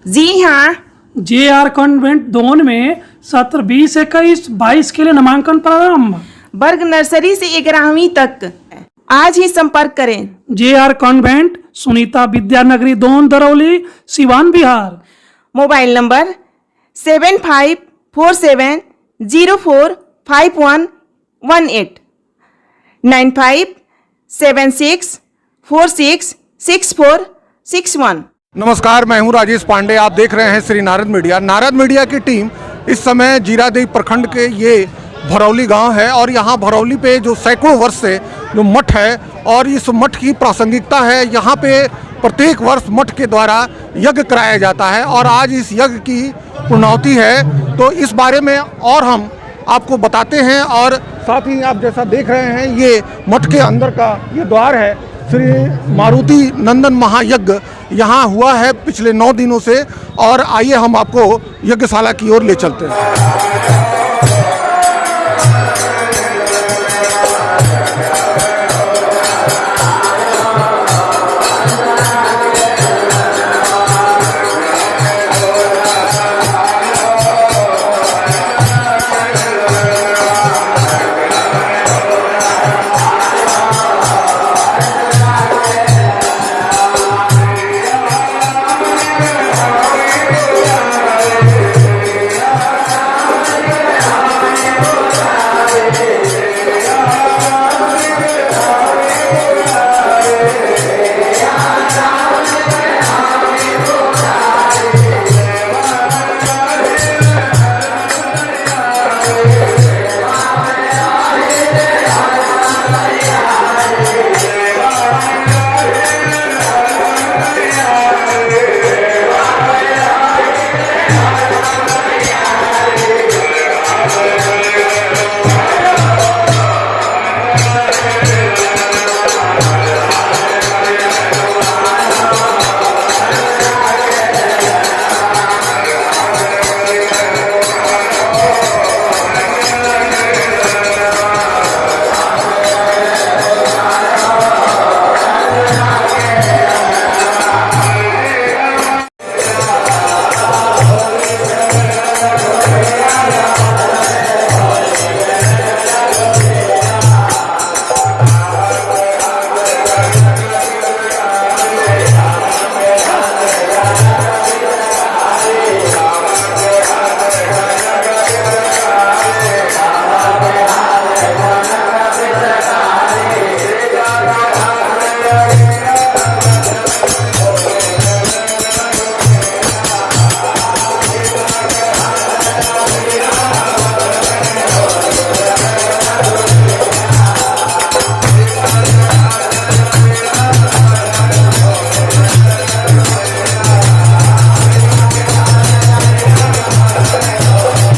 जी हाँ। JR convent दोन में सत्र 20-21-22 के लिए नामांकन प्रारंभ। वर्ग नर्सरी से 11वीं तक आज ही संपर्क करें। JR convent, Sunita Vidyanagari Don, Darauli, Siwan, Bihar. Mobile number 7547045118 9576466461। नमस्कार, मैं हूं राजेश पांडे। आप देख रहे हैं श्री नारद मीडिया। नारद मीडिया की टीम इस समय जीरादेई प्रखंड के ये भरौली गांव है और यहाँ भरौली पे जो सैकड़ों वर्ष से जो मठ है और इस मठ की प्रासंगिकता है, यहाँ पे प्रत्येक वर्ष मठ के द्वारा यज्ञ कराया जाता है और आज इस यज्ञ की पूर्णाहुति है। तो इस बारे में और हम आपको बताते हैं और साथ ही आप जैसा देख रहे हैं ये मठ के अंदर का ये द्वार है। श्री मारुति नंदन महायज्ञ यहाँ हुआ है पिछले 9 दिनों से और आइए हम आपको यज्ञशाला की ओर ले चलते हैं।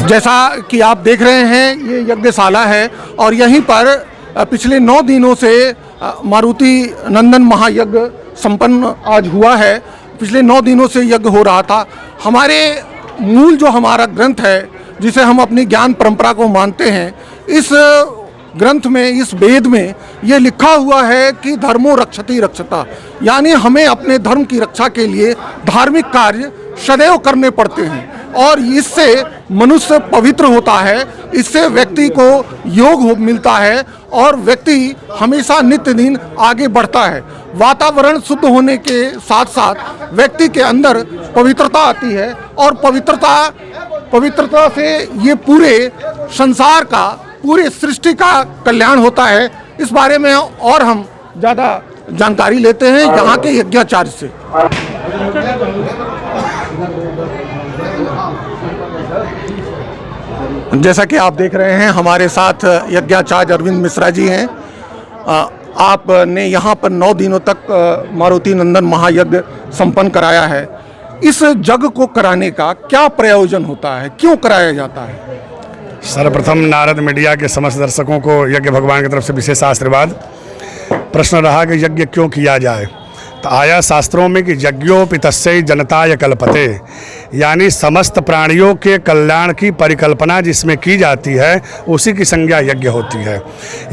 जैसा कि आप देख रहे हैं ये यज्ञशाला है और यहीं पर पिछले 9 दिनों से मारुति नंदन महायज्ञ संपन्न आज हुआ है। पिछले 9 दिनों से यज्ञ हो रहा था। हमारे मूल जो हमारा ग्रंथ है जिसे हम अपनी ज्ञान परंपरा को मानते हैं, इस ग्रंथ में, इस वेद में ये लिखा हुआ है कि धर्मो रक्षति रक्षता, यानी हमें अपने धर्म की रक्षा के लिए धार्मिक कार्य सदैव करने पड़ते हैं और इससे मनुष्य पवित्र होता है, इससे व्यक्ति को योग मिलता है और व्यक्ति हमेशा नित्य दिन आगे बढ़ता है। वातावरण शुद्ध होने के साथ साथ व्यक्ति के अंदर पवित्रता आती है और पवित्रता से ये पूरे संसार का, पूरे सृष्टि का कल्याण होता है। इस बारे में और हम ज़्यादा जानकारी लेते हैं यहाँ के यज्ञाचार्य से। जैसा कि आप देख रहे हैं हमारे साथ यज्ञाचार्य अरविंद मिश्रा जी हैं। आपने यहाँ पर 9 दिनों तक मारुति नंदन महायज्ञ संपन्न कराया है। इस यज्ञ को कराने का क्या प्रयोजन होता है, क्यों कराया जाता है? सर्वप्रथम नारद मीडिया के समस्त दर्शकों को यज्ञ भगवान की तरफ से विशेष आशीर्वाद। प्रश्न रहा कि यज्ञ क्यों किया जाए, तो आया शास्त्रों में कि यज्ञोपितस्य जनताय कल्पते, यानी समस्त प्राणियों के कल्याण की परिकल्पना जिसमें की जाती है उसी की संज्ञा यज्ञ होती है।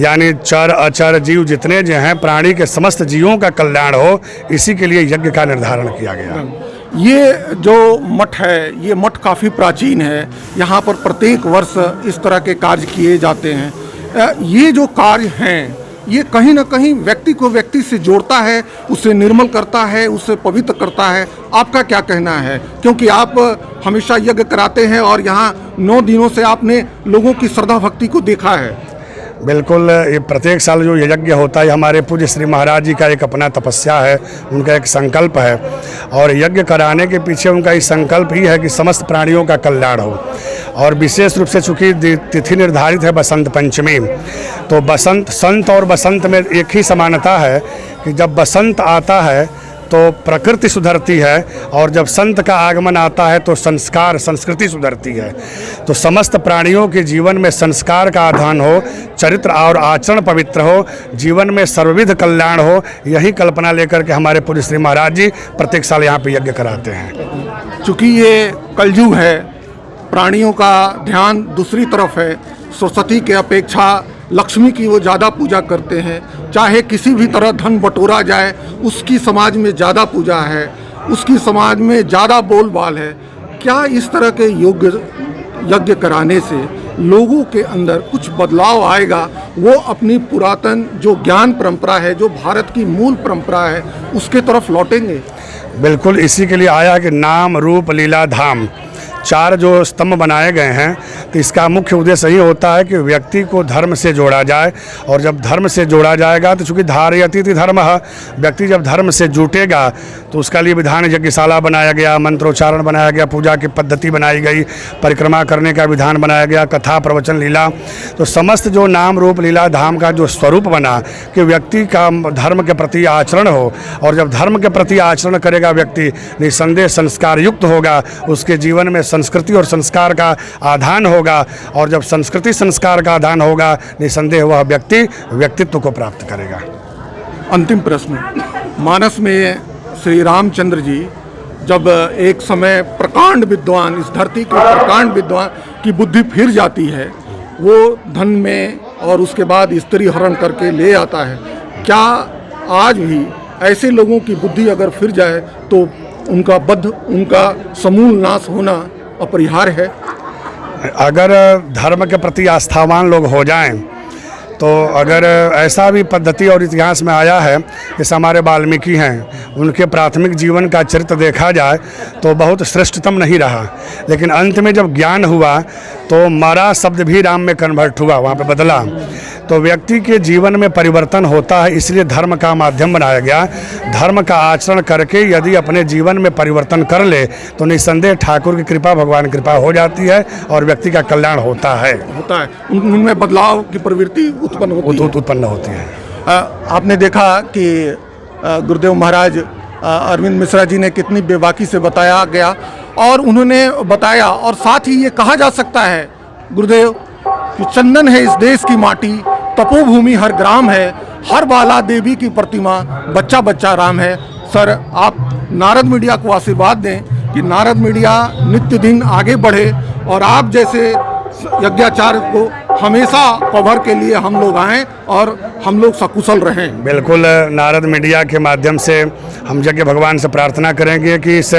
यानी चर अचर जीव जितने जो हैं, प्राणी के समस्त जीवों का कल्याण हो, इसी के लिए यज्ञ का निर्धारण किया गया। ये जो मठ है, ये मठ काफ़ी प्राचीन है। यहाँ पर प्रत्येक वर्ष इस तरह के कार्य किए जाते हैं। ये जो कार्य हैं, ये कहीं ना कहीं व्यक्ति को व्यक्ति से जोड़ता है, उसे निर्मल करता है, उसे पवित्र करता है। आपका क्या कहना है? क्योंकि आप हमेशा यज्ञ कराते हैं और यहाँ 9 दिनों से आपने लोगों की श्रद्धा भक्ति को देखा है। बिल्कुल, ये प्रत्येक साल जो यज्ञ होता है हमारे पूज्य श्री महाराज जी का एक अपना तपस्या है, उनका एक संकल्प है। और यज्ञ कराने के पीछे उनका ये संकल्प ही है कि समस्त प्राणियों का कल्याण हो। और विशेष रूप से चूँकि तिथि निर्धारित है बसंत पंचमी, तो बसंत, संत और बसंत में एक ही समानता है कि जब बसंत आता है तो प्रकृति सुधरती है, और जब संत का आगमन आता है तो संस्कार, संस्कृति सुधरती है। तो समस्त प्राणियों के जीवन में संस्कार का आधान हो, चरित्र और आचरण पवित्र हो, जीवन में सर्वविध कल्याण हो, यही कल्पना लेकर के हमारे पूज्य श्री महाराज जी प्रत्येक साल यहाँ पे यज्ञ कराते हैं। चूँकि ये कलयुग है, प्राणियों का ध्यान दूसरी तरफ है, सरस्वती के अपेक्षा लक्ष्मी की वो ज़्यादा पूजा करते हैं। चाहे किसी भी तरह धन बटोरा जाए, उसकी समाज में ज़्यादा पूजा है, उसकी समाज में ज़्यादा बोलबाल है। क्या इस तरह के यज्ञ कराने से लोगों के अंदर कुछ बदलाव आएगा? वो अपनी पुरातन जो ज्ञान परंपरा है, जो भारत की मूल परंपरा है, उसके तरफ लौटेंगे? बिल्कुल, इसी के लिए आया कि नाम, रूप, लीला, धाम, 4 जो स्तंभ बनाए गए हैं। तो इसका मुख्य उद्देश्य यही होता है कि व्यक्ति को धर्म से जोड़ा जाए, और जब धर्म से जोड़ा जाएगा तो चूँकि धारयति धर्म, व्यक्ति जब धर्म से जुटेगा तो उसका लिए विधान यज्ञशाला बनाया गया, मंत्रोच्चारण बनाया गया, पूजा की पद्धति बनाई गई, परिक्रमा करने का विधान बनाया गया, कथा, प्रवचन, लीला। तो समस्त जो नाम, रूप, लीला, धाम का जो स्वरूप बना कि व्यक्ति का धर्म के प्रति आचरण हो, और जब धर्म के प्रति आचरण करेगा व्यक्ति, निसंदेह संस्कार युक्त होगा, उसके जीवन में संस्कृति और संस्कार का आधान होगा, और जब संस्कृति संस्कार का आधान होगा, निसंदेह वह व्यक्ति व्यक्तित्व को प्राप्त करेगा। अंतिम प्रश्न, मानस में श्री रामचंद्र जी जब एक समय प्रकांड विद्वान, इस धरती के प्रकांड विद्वान की बुद्धि फिर जाती है, वो धन में और उसके बाद स्त्री हरण करके ले आता है। क्या आज भी ऐसे लोगों की बुद्धि अगर फिर जाए तो उनका समूल नाश होना अपरिहार्य है? अगर धर्म के प्रति आस्थावान लोग हो जाएं, तो अगर ऐसा भी पद्धति और इतिहास में आया है, जैसे हमारे वाल्मीकि हैं, उनके प्राथमिक जीवन का चरित्र देखा जाए तो बहुत श्रेष्ठतम नहीं रहा, लेकिन अंत में जब ज्ञान हुआ तो मरा शब्द भी राम में कन्वर्ट हुआ, वहाँ पे बदला। तो व्यक्ति के जीवन में परिवर्तन होता है, इसलिए धर्म का माध्यम बनाया गया। धर्म का आचरण करके यदि अपने जीवन में परिवर्तन कर ले तो निसंदेह ठाकुर की कृपा, भगवान की कृपा हो जाती है और व्यक्ति का कल्याण होता है। उनमें बदलाव की प्रवृत्ति उत्पन्न होती है। आपने देखा कि गुरुदेव महाराज अरविंद मिश्रा जी ने कितनी बेबाकी से बताया गया, और उन्होंने बताया, और साथ ही ये कहा जा सकता है गुरुदेव कि चंदन है इस देश की माटी, तपोभूमि हर ग्राम है, हर बाला देवी की प्रतिमा, बच्चा बच्चा राम है। सर, आप नारद मीडिया को आशीर्वाद दें कि नारद मीडिया नित्य दिन आगे बढ़े, और आप जैसे यज्ञाचार्य को हमेशा कवर के लिए हम लोग आएँ और हम लोग सकुशल रहें। बिल्कुल, नारद मीडिया के माध्यम से हम यज्ञ भगवान से प्रार्थना करेंगे कि इस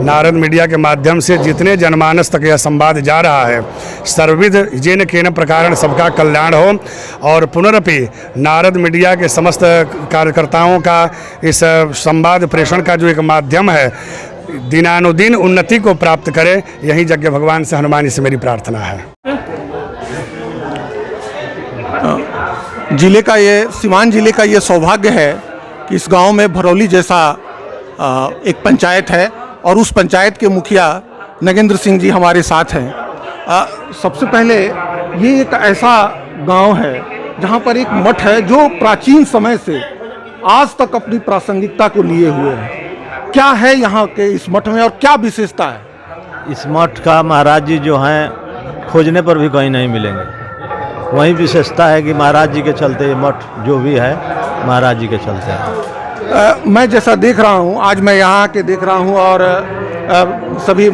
नारद मीडिया के माध्यम से जितने जनमानस तक यह संवाद जा रहा है, सर्वविध जेन केन प्रकार सबका कल्याण हो, और पुनरपि नारद मीडिया के समस्त कार्यकर्ताओं का इस संवाद प्रेषण का जो एक माध्यम है, दिनानुदिन उन्नति को प्राप्त करे, यही यज्ञ भगवान से, हनुमान जी से मेरी प्रार्थना है। जिले का ये, सीवान जिले का ये सौभाग्य है कि इस गांव में भरौली जैसा एक पंचायत है, और उस पंचायत के मुखिया नगेंद्र सिंह जी हमारे साथ हैं। सबसे पहले ये एक ऐसा गांव है जहां पर एक मठ है जो प्राचीन समय से आज तक अपनी प्रासंगिकता को लिए हुए है। क्या है यहाँ के इस मठ में और क्या विशेषता है? इस मठ का महाराज जी जो हैं खोजने पर भी कहीं नहीं मिलेंगे। वही विशेषता है कि महाराज जी के चलते ये मठ जो भी है महाराज जी के चलते है। मैं जैसा देख रहा हूँ, आज मैं यहाँ के देख रहा हूँ, और सभी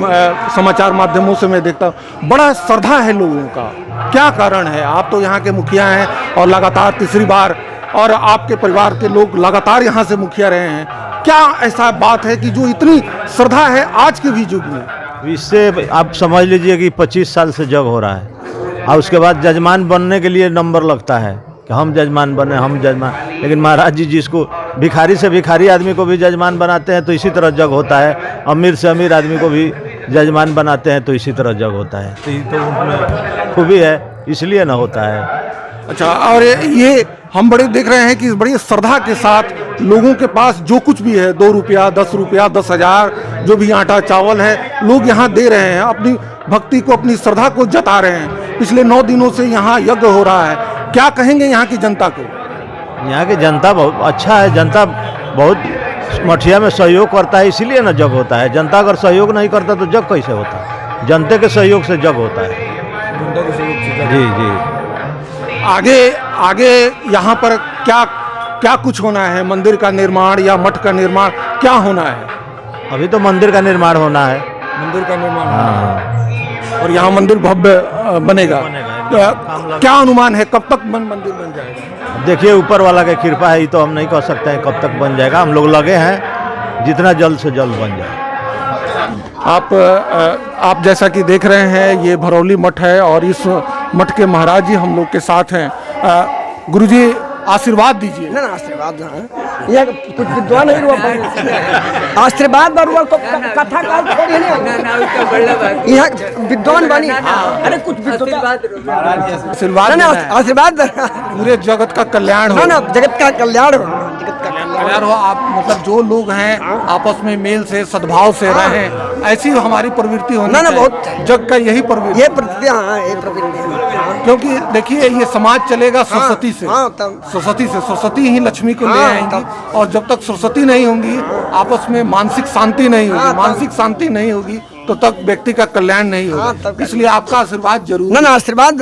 समाचार माध्यमों से मैं देखता हूँ, बड़ा श्रद्धा है लोगों का। क्या कारण है? आप तो यहाँ के मुखिया हैं और लगातार तीसरी बार, और आपके परिवार के लोग लगातार यहाँ से मुखिया रहे हैं। क्या ऐसा बात है कि जो इतनी श्रद्धा है आज के भी युग में? इससे आप समझ लीजिए कि 25 साल से जग हो रहा है, और उसके बाद जजमान बनने के लिए नंबर लगता है कि हम जजमान बने, हम जजमान। लेकिन महाराज जी जिसको भिखारी से भिखारी आदमी को भी जजमान बनाते हैं तो इसी तरह जग होता है, अमीर से अमीर आदमी को भी जजमान बनाते हैं तो इसी तरह जग होता है। तो ये तो उनमें खूबी है, इसलिए ना होता है। अच्छा, और ये हम बड़े देख रहे हैं कि बड़ी श्रद्धा के साथ लोगों के पास जो कुछ भी है, 2 रुपया, 10 रुपया, 10,000, जो भी आटा चावल है, लोग यहाँ दे रहे हैं, अपनी भक्ति को, अपनी श्रद्धा को जता रहे हैं। पिछले 9 दिनों से यहाँ यज्ञ हो रहा है, क्या कहेंगे यहाँ की जनता को? यहाँ की जनता बहुत अच्छा है, जनता बहुत मठिया में सहयोग करता है, इसीलिए ना जग होता है। जनता अगर सहयोग नहीं करता तो जग कैसे होता है? जनता के सहयोग से जग होता है। जनता के सहयोग से जी जी। आगे यहाँ पर क्या कुछ होना है? मंदिर का निर्माण या मठ का निर्माण क्या होना है? अभी तो मंदिर का निर्माण होना है। मंदिर का निर्माण, हाँ, और यहाँ मंदिर भव्य बनेगा। क्या अनुमान है कब तक मंदिर बन जाएगा? देखिए ऊपर वाला की कृपा है, ये तो हम नहीं कह सकते हैं कब तक बन जाएगा। हम लोग लगे हैं, जितना जल्द से जल्द बन जाए। आप जैसा कि देख रहे हैं ये भरौली मठ है और इस मठ के महाराज जी हम लोग के साथ हैं। गुरुजी आशीर्वाद दीजिए। ना आशीर्वाद यहाँ कुछ विद्वान नहीं हुआ, आशीर्वाद बरुआ को कथा काल छोड़िए ना, यहाँ विद्वान बनी। अरे कुछ आशीर्वाद आशीर्वाद पूरे जगत का कल्याण हो। ना जगत का कल्याण हो, जगत का कल्याण हो। आप मतलब जो लोग हैं आपस में मेल से सद्भाव से रहें, ऐसी हमारी प्रवृत्ति होनी ना चाहिए। बहुत जग का यही प्रवृत्ति, ये प्रवृत्ति, हाँ ये प्रवृत्ति, क्योंकि देखिए ये समाज चलेगा सरस्वती से, सरस्वती ही लक्ष्मी को ले आएंगी, और जब तक सरस्वती नहीं होंगी, आपस में मानसिक शांति नहीं होगी, मानसिक शांति नहीं होगी तो तक व्यक्ति का कल्याण नहीं होगा। इसलिए आपका आशीर्वाद जरूर। ना आशीर्वाद।